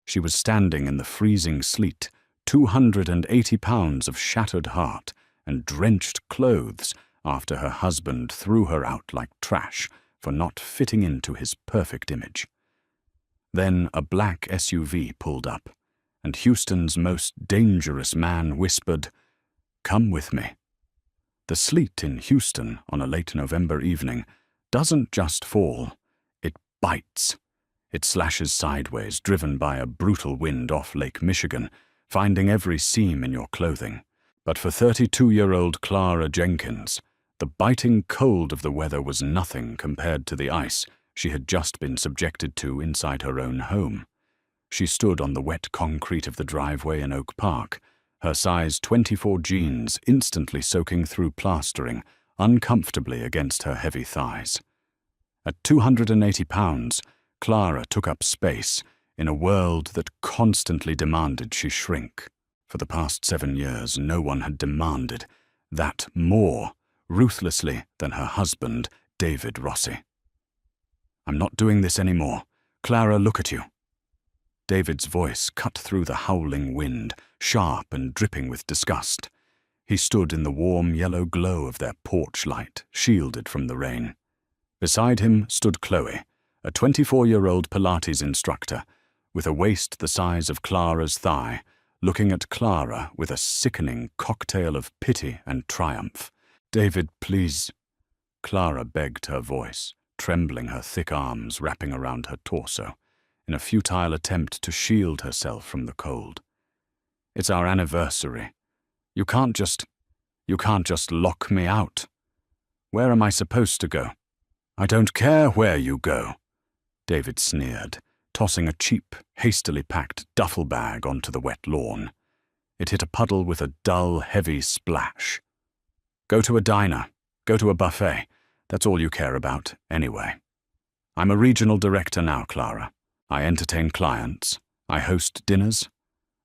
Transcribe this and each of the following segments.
She was standing in the freezing sleet, 280 pounds of shattered heart and drenched clothes after her husband threw her out like trash for not fitting into his perfect image. Then a black SUV pulled up, and Houston's most dangerous man whispered, "Come with me." The sleet in Houston on a late November evening doesn't just fall, it bites. It slashes sideways, driven by a brutal wind off Lake Michigan, finding every seam in your clothing. But for 32-year-old Clara Jenkins, the biting cold of the weather was nothing compared to the ice she had just been subjected to inside her own home. She stood on the wet concrete of the driveway in Oak Park, her size 24 jeans instantly soaking through plastering uncomfortably against her heavy thighs. At 280 pounds, Clara took up space in a world that constantly demanded she shrink. For the past 7 years, no one had demanded that more ruthlessly than her husband, David Rossi. "I'm not doing this anymore. Clara, look at you." David's voice cut through the howling wind, sharp and dripping with disgust. He stood in the warm yellow glow of their porch light, shielded from the rain. Beside him stood Chloe, a 24-year-old Pilates instructor, with a waist the size of Clara's thigh, looking at Clara with a sickening cocktail of pity and triumph. "David, please." Clara begged, her voice, trembling, her thick arms wrapping around her torso, in a futile attempt to shield herself from the cold. "It's our anniversary. You can't just lock me out. Where am I supposed to go?" "I don't care where you go," David sneered, tossing a cheap, hastily packed duffel bag onto the wet lawn. It hit a puddle with a dull, heavy splash. "Go to a diner. Go to a buffet. That's all you care about, anyway. I'm a regional director now, Clara. I entertain clients. I host dinners.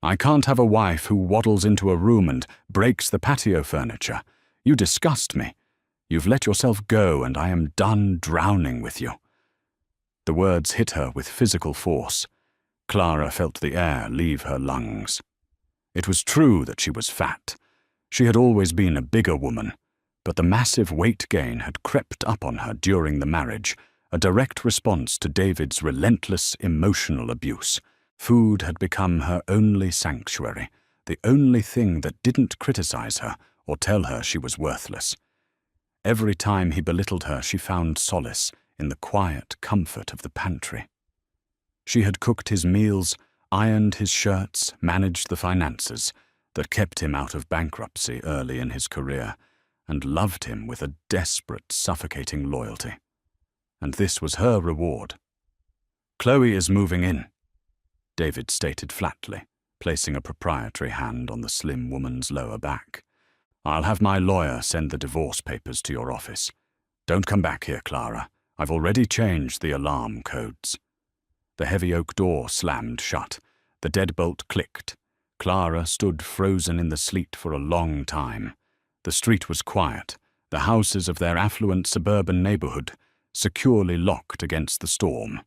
I can't have a wife who waddles into a room and breaks the patio furniture. You disgust me. You've let yourself go, and I am done drowning with you." The words hit her with physical force. Clara felt the air leave her lungs. It was true that she was fat. She had always been a bigger woman, but the massive weight gain had crept up on her during the marriage, a direct response to David's relentless emotional abuse. Food had become her only sanctuary, the only thing that didn't criticize her or tell her she was worthless. Every time he belittled her, she found solace in the quiet comfort of the pantry. She had cooked his meals, ironed his shirts, managed the finances that kept him out of bankruptcy early in his career, and loved him with a desperate, suffocating loyalty. And this was her reward. "Chloe is moving in," David stated flatly, placing a proprietary hand on the slim woman's lower back. "I'll have my lawyer send the divorce papers to your office. Don't come back here, Clara. I've already changed the alarm codes." The heavy oak door slammed shut. The deadbolt clicked. Clara stood frozen in the sleet for a long time. The street was quiet, the houses of their affluent suburban neighborhood securely locked against the storm.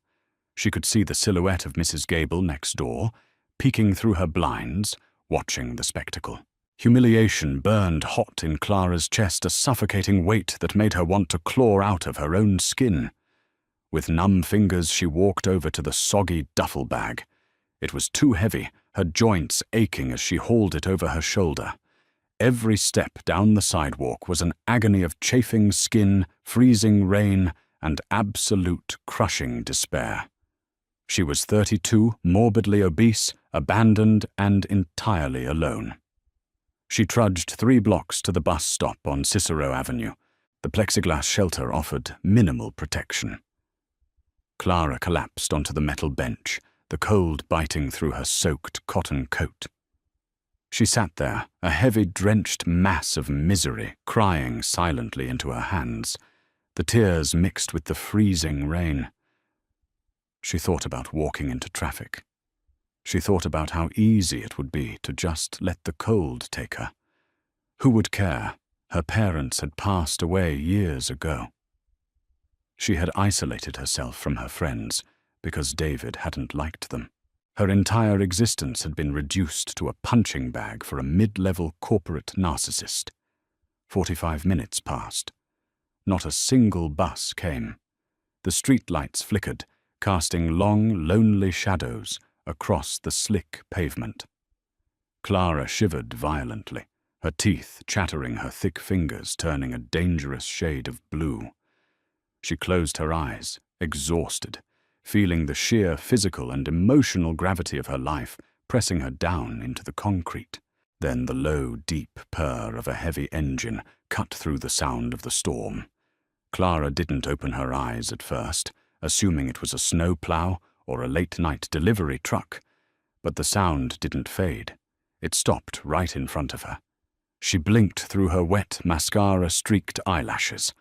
She could see the silhouette of Mrs. Gable next door, peeking through her blinds, watching the spectacle. Humiliation burned hot in Clara's chest, a suffocating weight that made her want to claw out of her own skin. With numb fingers, she walked over to the soggy duffel bag. It was too heavy, her joints aching as she hauled it over her shoulder. Every step down the sidewalk was an agony of chafing skin, freezing rain, and absolute crushing despair. She was 32, morbidly obese, abandoned, and entirely alone. She trudged 3 blocks to the bus stop on Cicero Avenue. The plexiglass shelter offered minimal protection. Clara collapsed onto the metal bench, the cold biting through her soaked cotton coat. She sat there, a heavy, drenched mass of misery, crying silently into her hands, the tears mixed with the freezing rain. She thought about walking into traffic. She thought about how easy it would be to just let the cold take her. Who would care? Her parents had passed away years ago. She had isolated herself from her friends because David hadn't liked them. Her entire existence had been reduced to a punching bag for a mid-level corporate narcissist. 45 minutes passed. Not a single bus came. The streetlights flickered, casting long, lonely shadows across the slick pavement. Clara shivered violently, her teeth chattering, her thick fingers turning a dangerous shade of blue. She closed her eyes, exhausted, feeling the sheer physical and emotional gravity of her life pressing her down into the concrete. Then the low, deep purr of a heavy engine cut through the sound of the storm. Clara didn't open her eyes at first, assuming it was a snowplow or a late-night delivery truck, but the sound didn't fade. It stopped right in front of her. She blinked through her wet, mascara-streaked eyelashes.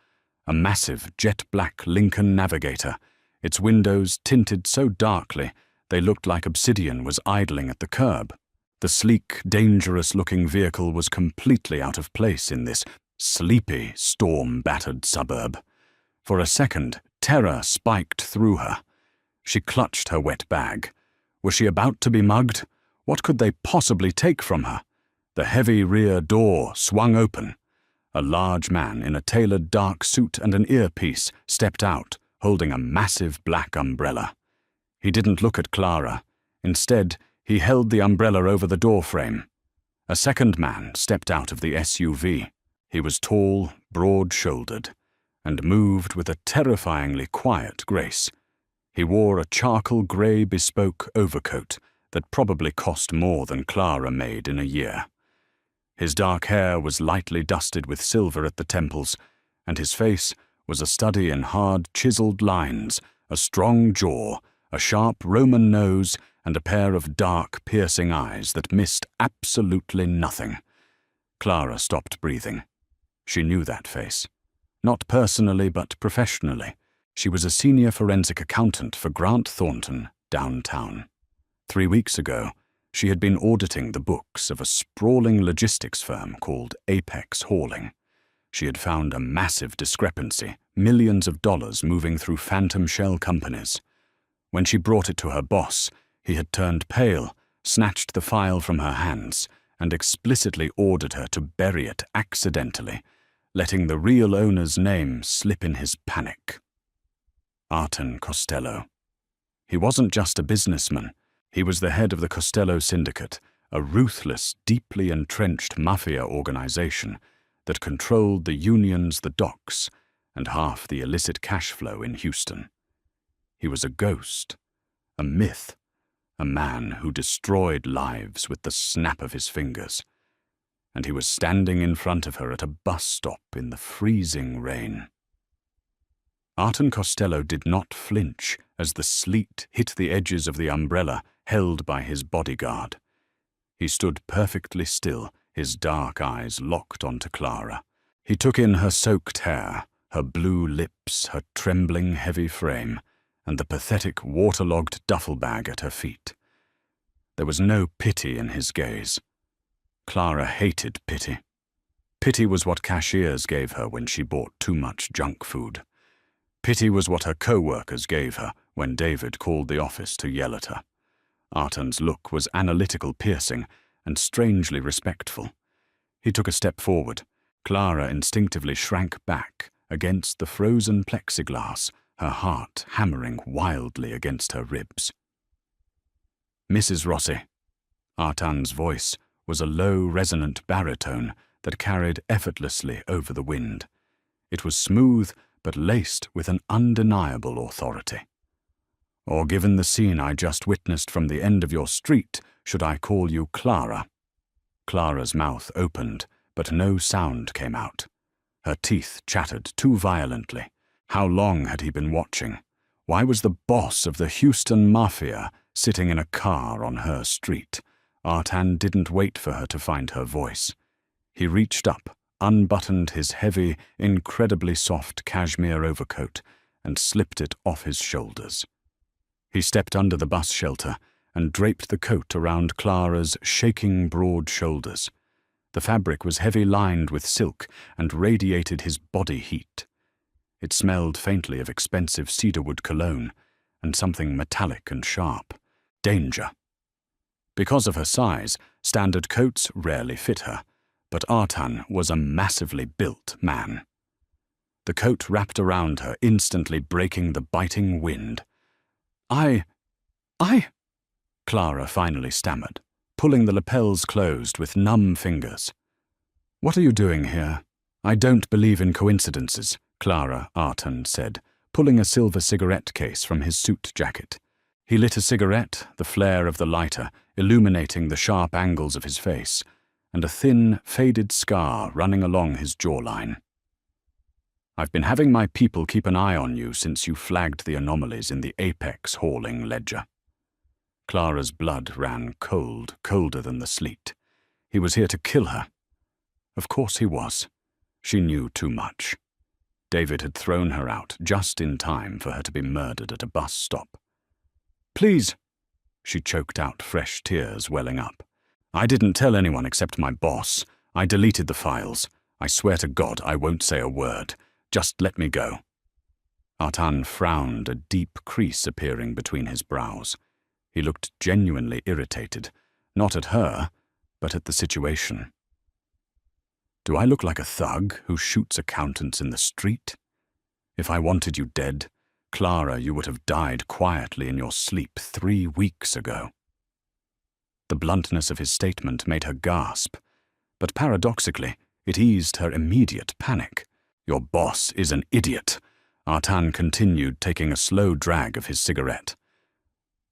A massive, jet-black Lincoln Navigator, its windows tinted so darkly they looked like obsidian, was idling at the curb. The sleek, dangerous-looking vehicle was completely out of place in this sleepy, storm-battered suburb. For a second, terror spiked through her. She clutched her wet bag. Was she about to be mugged? What could they possibly take from her? The heavy rear door swung open. A large man in a tailored dark suit and an earpiece stepped out, holding a massive black umbrella. He didn't look at Clara. Instead, he held the umbrella over the doorframe. A second man stepped out of the SUV. He was tall, broad-shouldered, and moved with a terrifyingly quiet grace. He wore a charcoal grey bespoke overcoat that probably cost more than Clara made in a year. His dark hair was lightly dusted with silver at the temples, and his face was a study in hard, chiseled lines, a strong jaw, a sharp Roman nose, and a pair of dark, piercing eyes that missed absolutely nothing. Clara stopped breathing. She knew that face. Not personally, but professionally. She was a senior forensic accountant for Grant Thornton, downtown. 3 weeks ago, she had been auditing the books of a sprawling logistics firm called Apex Hauling. She had found a massive discrepancy, millions of dollars moving through phantom shell companies. When she brought it to her boss, he had turned pale, snatched the file from her hands, and explicitly ordered her to bury it accidentally, letting the real owner's name slip in his panic. Arton Costello. He wasn't just a businessman. He was the head of the Costello Syndicate, a ruthless, deeply entrenched mafia organization that controlled the unions, the docks, and half the illicit cash flow in Houston. He was a ghost, a myth, a man who destroyed lives with the snap of his fingers. And he was standing in front of her at a bus stop in the freezing rain. Arton Costello did not flinch as the sleet hit the edges of the umbrella held by his bodyguard. He stood perfectly still, his dark eyes locked onto Clara. He took in her soaked hair, her blue lips, her trembling, heavy frame, and the pathetic, waterlogged duffel bag at her feet. There was no pity in his gaze. Clara hated pity. Pity was what cashiers gave her when she bought too much junk food. Pity was what her co-workers gave her when David called the office to yell at her. Arton's look was analytical, piercing, and strangely respectful. He took a step forward. Clara instinctively shrank back against the frozen plexiglass, her heart hammering wildly against her ribs. "Mrs. Rossi." Arton's voice was a low, resonant baritone that carried effortlessly over the wind. It was smooth, but laced with an undeniable authority. "Or given the scene I just witnessed from the end of your street, should I call you Clara?" Clara's mouth opened, but no sound came out. Her teeth chattered too violently. How long had he been watching? Why was the boss of the Houston Mafia sitting in a car on her street? Arton didn't wait for her to find her voice. He reached up, unbuttoned his heavy, incredibly soft cashmere overcoat, and slipped it off his shoulders. He stepped under the bus shelter and draped the coat around Clara's shaking broad shoulders. The fabric was heavy lined with silk and radiated his body heat. It smelled faintly of expensive cedarwood cologne and something metallic and sharp. Danger. Because of her size, standard coats rarely fit her, but Artan was a massively built man. The coat wrapped around her, instantly breaking the biting wind. I... Clara finally stammered, pulling the lapels closed with numb fingers. "What are you doing here? I don't believe in coincidences," Clara, Artan said, pulling a silver cigarette case from his suit jacket. He lit a cigarette, the flare of the lighter illuminating the sharp angles of his face, and a thin, faded scar running along his jawline. "I've been having my people keep an eye on you since you flagged the anomalies in the apex hauling ledger." Clara's blood ran cold, colder than the sleet. He was here to kill her. Of course he was. She knew too much. David had thrown her out just in time for her to be murdered at a bus stop. "Please," she choked out, fresh tears welling up. "I didn't tell anyone except my boss. I deleted the files. I swear to God I won't say a word. Just let me go." Artan frowned, a deep crease appearing between his brows. He looked genuinely irritated, not at her, but at the situation. "Do I look like a thug who shoots accountants in the street? If I wanted you dead, Clara, you would have died quietly in your sleep 3 weeks ago." The bluntness of his statement made her gasp, but paradoxically, it eased her immediate panic. "Your boss is an idiot," Artan continued, taking a slow drag of his cigarette.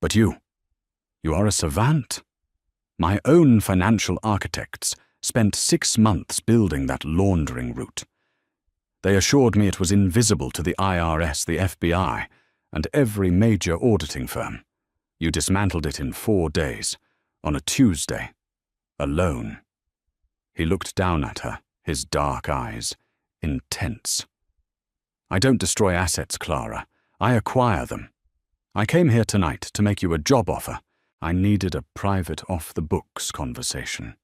"But you are a savant. My own financial architects spent 6 months building that laundering route. They assured me it was invisible to the IRS, the FBI, and every major auditing firm. You dismantled it in 4 days, on a Tuesday, alone." He looked down at her, his dark eyes intense. "I don't destroy assets, Clara. I acquire them. I came here tonight to make you a job offer. I needed a private off-the-books conversation.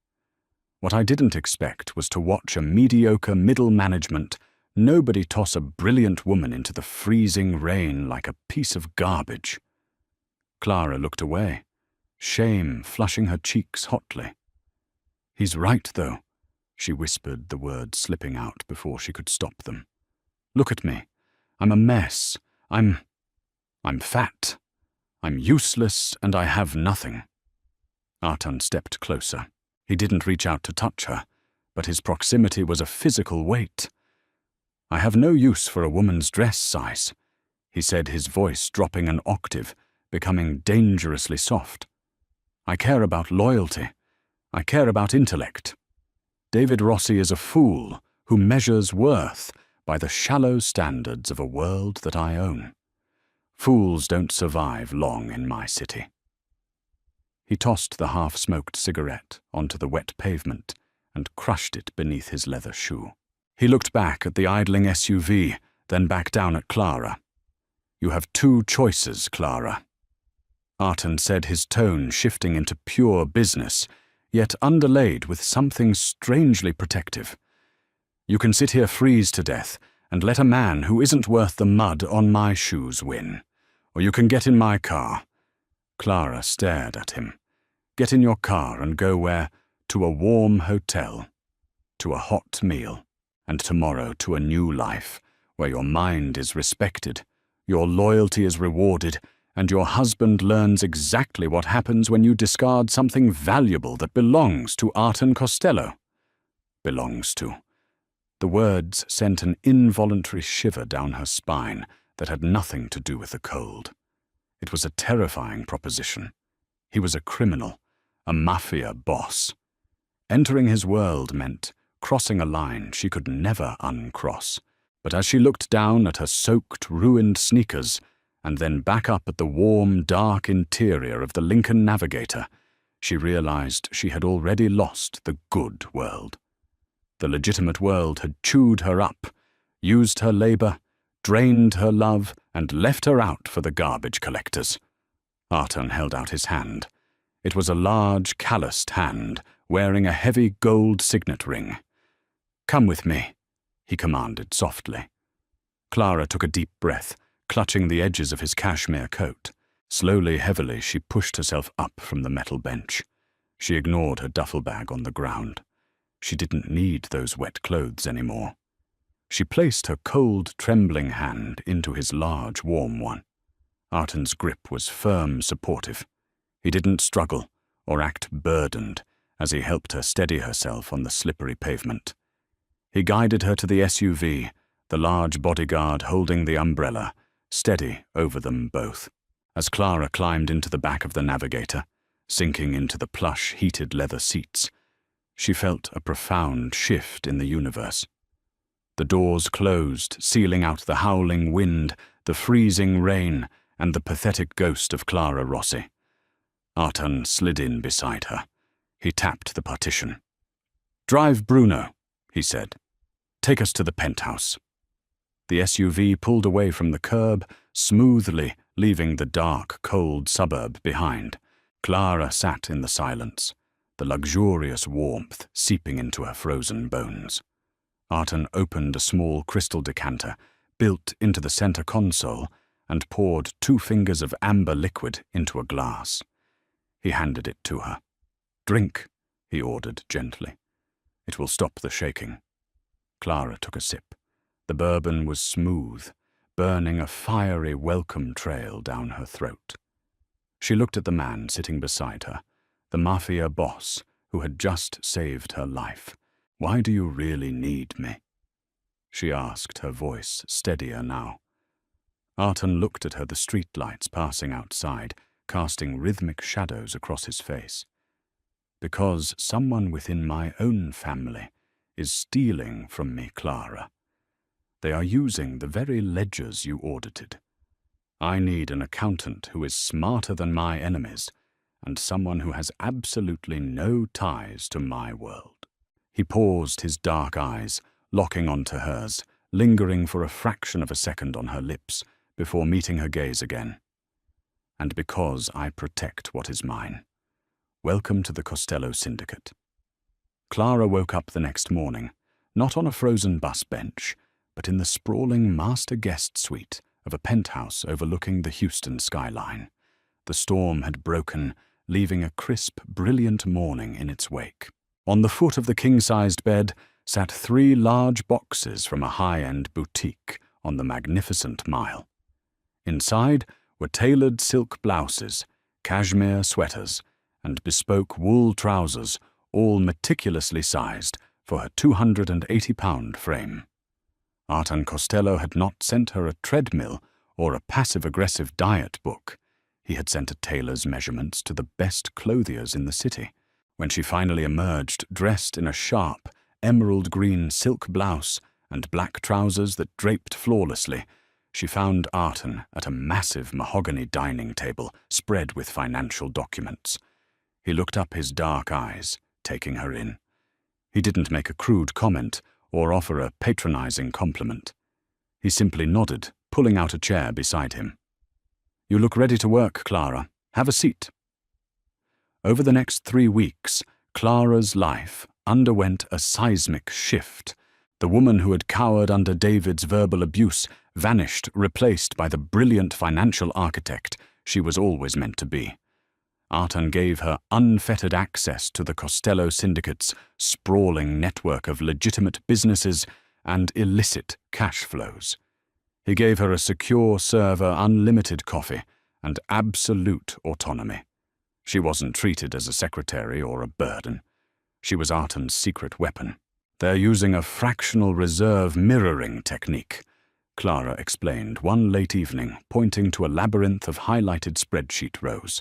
What I didn't expect was to watch a mediocre middle management nobody toss a brilliant woman into the freezing rain like a piece of garbage." Clara looked away, shame flushing her cheeks hotly. "He's right, though," she whispered, the words slipping out before she could stop them. "Look at me. I'm a mess. I'm fat. I'm useless, and I have nothing." Artan stepped closer. He didn't reach out to touch her, but his proximity was a physical weight. "I have no use for a woman's dress size," he said, his voice dropping an octave, becoming dangerously soft. "I care about loyalty. I care about intellect. David Rossi is a fool who measures worth by the shallow standards of a world that I own. Fools don't survive long in my city." He tossed the half-smoked cigarette onto the wet pavement and crushed it beneath his leather shoe. He looked back at the idling SUV, then back down at Clara. "You have 2 choices, Clara." Artan said, his tone shifting into pure business, yet underlaid with something strangely protective. "You can sit here freeze to death and let a man who isn't worth the mud on my shoes win. Or you can get in my car." Clara stared at him. "Get in your car and go where? To a warm hotel, to a hot meal, and tomorrow to a new life, where your mind is respected, your loyalty is rewarded, and your husband learns exactly what happens when you discard something valuable that belongs to Artan Costello." Belongs to. The words sent an involuntary shiver down her spine that had nothing to do with the cold. It was a terrifying proposition. He was a criminal, a Mafia boss. Entering his world meant crossing a line she could never uncross. But as she looked down at her soaked, ruined sneakers, and then back up at the warm, dark interior of the Lincoln Navigator, she realized she had already lost the good world. The legitimate world had chewed her up, used her labor, drained her love, and left her out for the garbage collectors. Artan held out his hand. It was a large, calloused hand, wearing a heavy gold signet ring. "Come with me," he commanded softly. Clara took a deep breath, clutching the edges of his cashmere coat. Slowly, heavily, she pushed herself up from the metal bench. She ignored her duffel bag on the ground. She didn't need those wet clothes anymore. She placed her cold, trembling hand into his large, warm one. Artan's grip was firm, supportive. He didn't struggle or act burdened as he helped her steady herself on the slippery pavement. He guided her to the SUV, the large bodyguard holding the umbrella, steady over them both. As Clara climbed into the back of the Navigator, sinking into the plush, heated leather seats, she felt a profound shift in the universe. The doors closed, sealing out the howling wind, the freezing rain, and the pathetic ghost of Clara Rossi. Artan slid in beside her. He tapped the partition. "Drive Bruno," he said. "Take us to the penthouse." The SUV pulled away from the curb, smoothly leaving the dark, cold suburb behind. Clara sat in the silence, the luxurious warmth seeping into her frozen bones. Artan opened a small crystal decanter, built into the center console, and poured 2 fingers of amber liquid into a glass. He handed it to her. "Drink," he ordered gently. "It will stop the shaking." Clara took a sip. The bourbon was smooth, burning a fiery welcome trail down her throat. She looked at the man sitting beside her, the Mafia boss who had just saved her life. "Why do you really need me?" she asked, her voice steadier now. Artan looked at her, the streetlights passing outside, casting rhythmic shadows across his face. "Because someone within my own family is stealing from me, Clara. They are using the very ledgers you audited. I need an accountant who is smarter than my enemies, and someone who has absolutely no ties to my world." He paused, his dark eyes locking onto hers, lingering for a fraction of a second on her lips before meeting her gaze again. "And because I protect what is mine. Welcome to the Costello Syndicate." Clara woke up the next morning, not on a frozen bus bench, but in the sprawling master guest suite of a penthouse overlooking the Houston skyline. The storm had broken, leaving a crisp, brilliant morning in its wake. On the foot of the king-sized bed sat 3 large boxes from a high-end boutique on the magnificent Mile. Inside were tailored silk blouses, cashmere sweaters, and bespoke wool trousers, all meticulously sized for her 280-pound frame. Artan Costello had not sent her a treadmill or a passive-aggressive diet book. He had sent a tailor's measurements to the best clothiers in the city. When she finally emerged, dressed in a sharp, emerald-green silk blouse and black trousers that draped flawlessly, she found Artan at a massive mahogany dining table spread with financial documents. He looked up, his dark eyes taking her in. He didn't make a crude comment or offer a patronizing compliment. He simply nodded, pulling out a chair beside him. "You look ready to work, Clara. Have a seat." Over the next 3 weeks, Clara's life underwent a seismic shift. The woman who had cowered under David's verbal abuse vanished, replaced by the brilliant financial architect she was always meant to be. Artan gave her unfettered access to the Costello Syndicate's sprawling network of legitimate businesses and illicit cash flows. He gave her a secure server, unlimited coffee, and absolute autonomy. She wasn't treated as a secretary or a burden. She was Artan's secret weapon. "They're using a fractional reserve mirroring technique," Clara explained one late evening, pointing to a labyrinth of highlighted spreadsheet rows.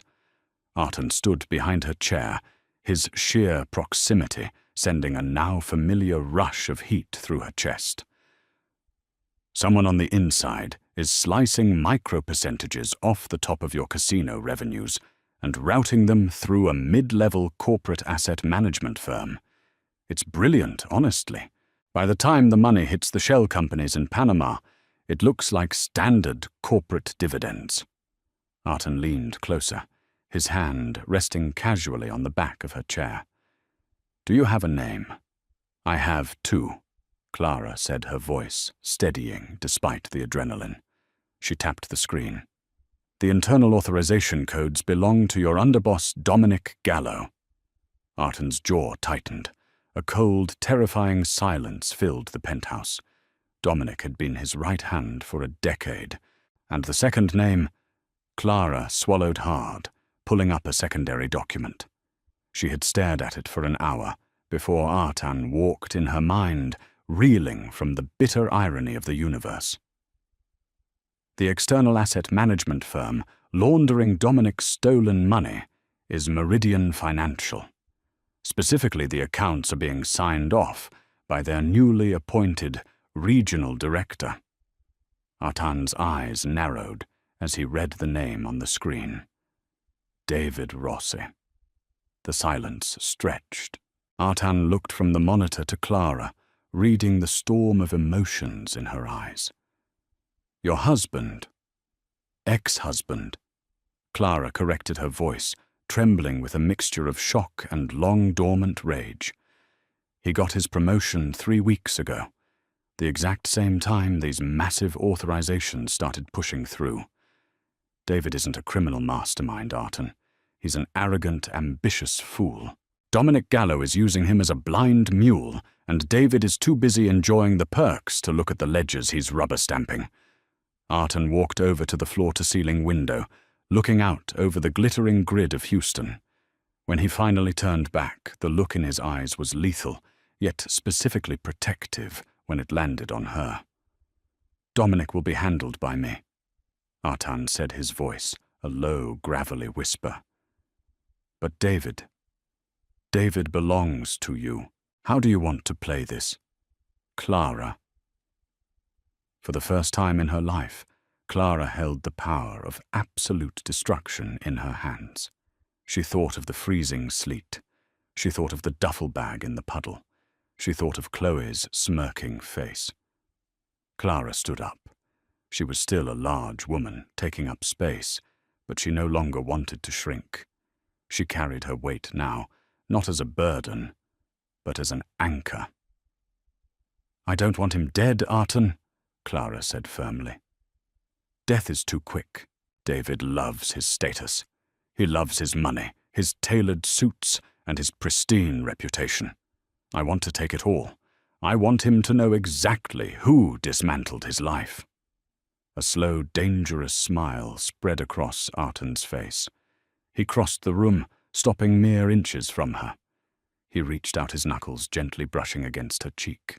Artan stood behind her chair, his sheer proximity sending a now familiar rush of heat through her chest. "Someone on the inside is slicing micro-percentages off the top of your casino revenues and routing them through a mid-level corporate asset management firm. It's brilliant, honestly. By the time the money hits the shell companies in Panama, it looks like standard corporate dividends." Artan leaned closer, his hand resting casually on the back of her chair. "Do you have a name?" "I have 2, Clara said, her voice steadying despite the adrenaline. She tapped the screen. The internal authorization codes belong to your underboss Dominic Gallo. Artan's jaw tightened. A cold, terrifying silence filled the penthouse. Dominic had been his right hand for a decade. And the second name? Clara swallowed hard, pulling up a secondary document. She had stared at it for an hour before Artan walked in her mind, reeling from the bitter irony of the universe. The external asset management firm laundering Dominic's stolen money is Meridian Financial. Specifically, the accounts are being signed off by their newly appointed regional director. Artan's eyes narrowed as he read the name on the screen. David Rossi. The silence stretched. Artan looked from the monitor to Clara, reading the storm of emotions in her eyes. Your husband. Ex-husband. Clara corrected her voice, trembling with a mixture of shock and long-dormant rage. He got his promotion 3 weeks ago, the exact same time these massive authorizations started pushing through. David isn't a criminal mastermind, Artan. He's an arrogant, ambitious fool. Dominic Gallo is using him as a blind mule, and David is too busy enjoying the perks to look at the ledgers he's rubber-stamping. Artan walked over to the floor-to-ceiling window, looking out over the glittering grid of Houston. When he finally turned back, the look in his eyes was lethal, yet specifically protective when it landed on her. Dominic will be handled by me, Artan said, his voice a low, gravelly whisper. But David belongs to you. How do you want to play this? Clara. For the first time in her life, Clara held the power of absolute destruction in her hands. She thought of the freezing sleet. She thought of the duffel bag in the puddle. She thought of Chloe's smirking face. Clara stood up. She was still a large woman, taking up space, but she no longer wanted to shrink. She carried her weight now, not as a burden, but as an anchor. I don't want him dead, Artan, Clara said firmly. Death is too quick. David loves his status. He loves his money, his tailored suits, and his pristine reputation. I want to take it all. I want him to know exactly who dismantled his life. A slow, dangerous smile spread across Artan's face. He crossed the room, stopping mere inches from her. He reached out his knuckles, gently brushing against her cheek.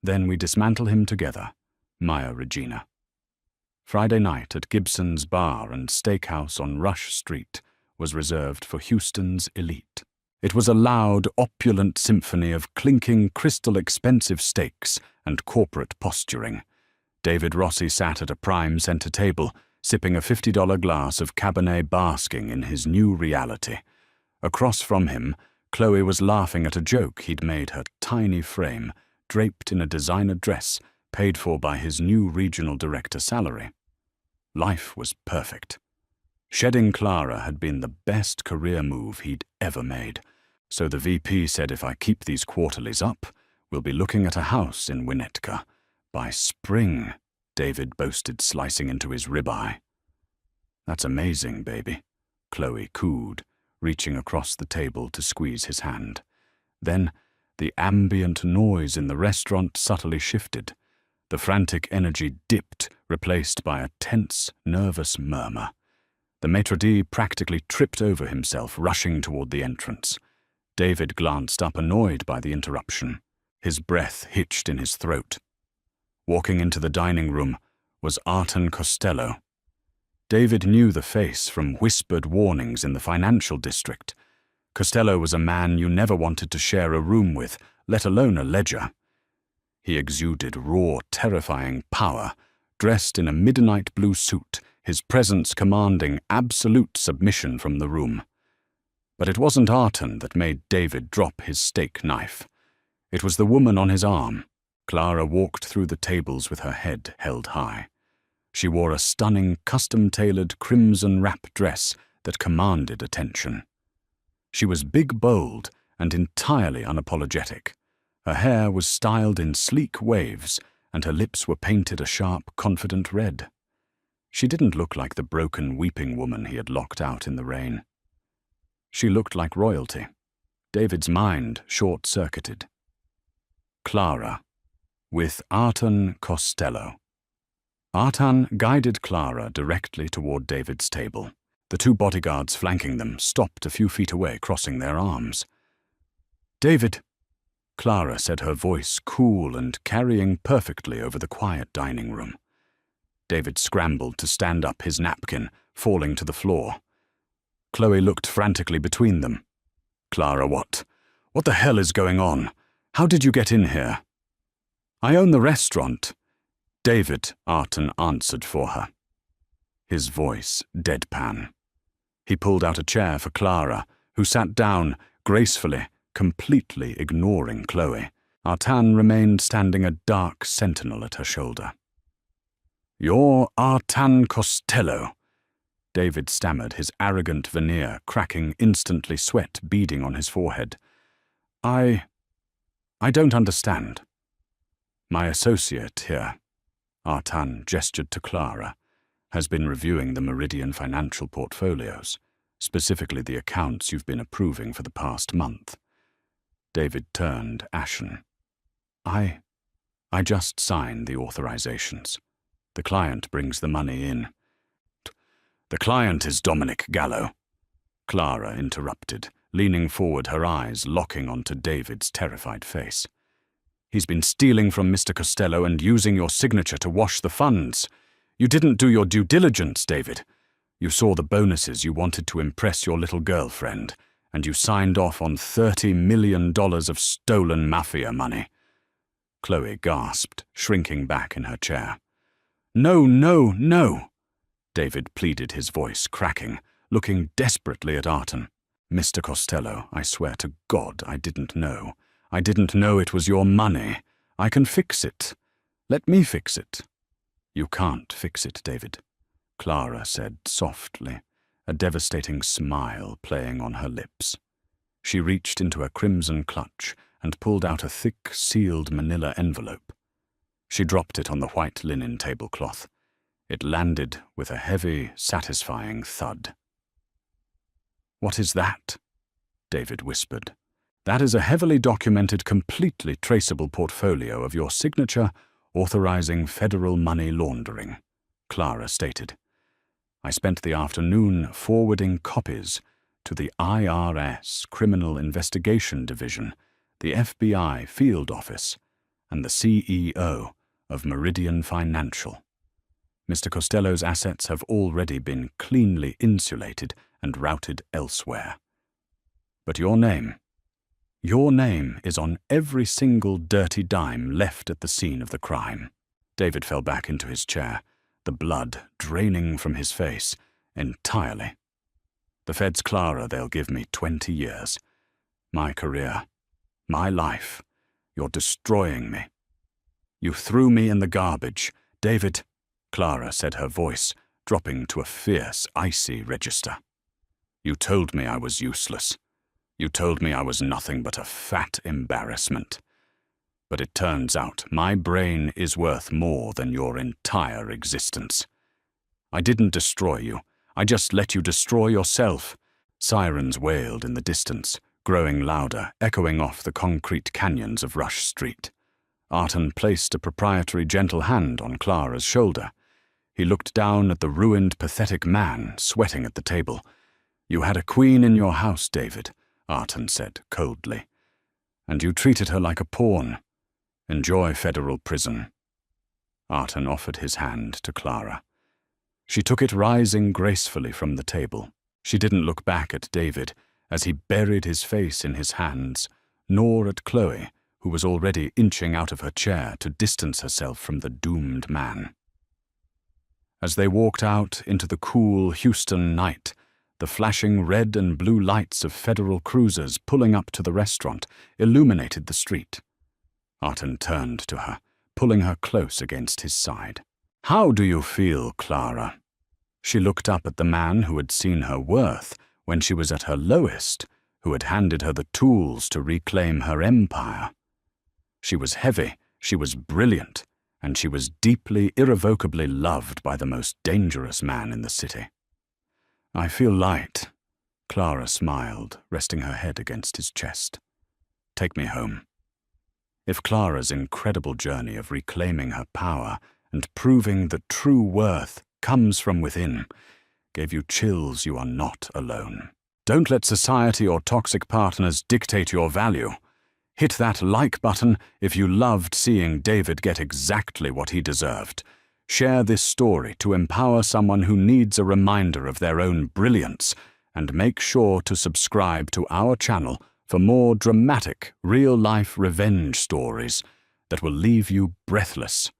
Then we dismantle him together, Maya Regina. Friday night at Gibson's Bar and Steakhouse on Rush Street was reserved for Houston's elite. It was a loud, opulent symphony of clinking, crystal-expensive steaks and corporate posturing. David Rossi sat at a prime center table, sipping a $50 glass of Cabernet, basking in his new reality. Across from him, Chloe was laughing at a joke he'd made her tiny frame, draped in a designer dress, paid for by his new regional director salary. Life was perfect. Shedding Clara had been the best career move he'd ever made, so the VP said if I keep these quarterlies up, we'll be looking at a house in Winnetka. By spring, David boasted, slicing into his ribeye. That's amazing, baby, Chloe cooed, reaching across the table to squeeze his hand. Then, the ambient noise in the restaurant subtly shifted. The frantic energy dipped, replaced by a tense, nervous murmur. The maitre d' practically tripped over himself, rushing toward the entrance. David glanced up, annoyed by the interruption. His breath hitched in his throat. Walking into the dining room was Artan Costello. David knew the face from whispered warnings in the financial district. Costello was a man you never wanted to share a room with, let alone a ledger. He exuded raw, terrifying power, dressed in a midnight blue suit, his presence commanding absolute submission from the room. But it wasn't Artan that made David drop his steak knife. It was the woman on his arm. Clara walked through the tables with her head held high. She wore a stunning, custom-tailored crimson wrap dress that commanded attention. She was big-bowled and entirely unapologetic. Her hair was styled in sleek waves, and her lips were painted a sharp, confident red. She didn't look like the broken, weeping woman he had locked out in the rain. She looked like royalty. David's mind short-circuited. Clara, with Artan Costello. Artan guided Clara directly toward David's table. The two bodyguards flanking them stopped a few feet away, crossing their arms. "David," Clara said, her voice cool and carrying perfectly over the quiet dining room. David scrambled to stand up, his napkin falling to the floor. Chloe looked frantically between them. "Clara, what the hell is going on? How did you get in here?" "I own the restaurant," David, Artan answered for her. His voice deadpan. He pulled out a chair for Clara, who sat down gracefully, completely ignoring Chloe. Artan remained standing, a dark sentinel at her shoulder. "You're Artan Costello," David stammered, his arrogant veneer cracking, instantly, sweat beading on his forehead. I don't understand." "My associate here," Artan gestured to Clara, "has been reviewing the Meridian financial portfolios, specifically the accounts you've been approving for the past month." David turned ashen. I just signed the authorizations. The client brings the money in." "The client is Dominic Gallo," Clara interrupted, leaning forward, her eyes locking onto David's terrified face. "He's been stealing from Mr. Costello and using your signature to wash the funds. You didn't do your due diligence, David. You saw the bonuses you wanted to impress your little girlfriend, and you signed off on $30 million of stolen Mafia money." Chloe gasped, shrinking back in her chair. "No, no, no," David pleaded, his voice cracking, looking desperately at Artan. "Mr. Costello, I swear to God I didn't know. I didn't know it was your money. I can fix it. Let me fix it." "You can't fix it, David," Clara said softly, a devastating smile playing on her lips. She reached into a crimson clutch and pulled out a thick, sealed manila envelope. She dropped it on the white linen tablecloth. It landed with a heavy, satisfying thud. "What is that?" David whispered. "That is a heavily documented, completely traceable portfolio of your signature authorizing federal money laundering," Clara stated. "I spent the afternoon forwarding copies to the IRS Criminal Investigation Division, the FBI Field Office, and the CEO of Meridian Financial. Mr. Costello's assets have already been cleanly insulated and routed elsewhere. But your name is on every single dirty dime left at the scene of the crime." David fell back into his chair, the blood draining from his face entirely. "The feds, Clara, they'll give me 20 years. My career, my life. You're destroying me. You threw me in the garbage. David," Clara said, her voice dropping to a fierce, icy register. "You told me I was useless. You told me I was nothing but a fat embarrassment. But it turns out my brain is worth more than your entire existence. I didn't destroy you. I just let you destroy yourself." Sirens wailed in the distance, growing louder, echoing off the concrete canyons of Rush Street. Artan placed a proprietary gentle hand on Clara's shoulder. He looked down at the ruined, pathetic man sweating at the table. "You had a queen in your house, David," Artan said coldly, "and you treated her like a pawn. Enjoy federal prison." Artan offered his hand to Clara. She took it, rising gracefully from the table. She didn't look back at David as he buried his face in his hands, nor at Chloe, who was already inching out of her chair to distance herself from the doomed man. As they walked out into the cool Houston night, the flashing red and blue lights of federal cruisers pulling up to the restaurant illuminated the street. Artan turned to her, pulling her close against his side. "How do you feel, Clara?" She looked up at the man who had seen her worth when she was at her lowest, who had handed her the tools to reclaim her empire. She was heavy, she was brilliant, and she was deeply, irrevocably loved by the most dangerous man in the city. "I feel light," Clara smiled, resting her head against his chest. "Take me home." If Clara's incredible journey of reclaiming her power and proving that true worth comes from within gave you chills, you are not alone. Don't let society or toxic partners dictate your value. Hit that like button if you loved seeing David get exactly what he deserved. Share this story to empower someone who needs a reminder of their own brilliance, and make sure to subscribe to our channel for more dramatic, real-life revenge stories that will leave you breathless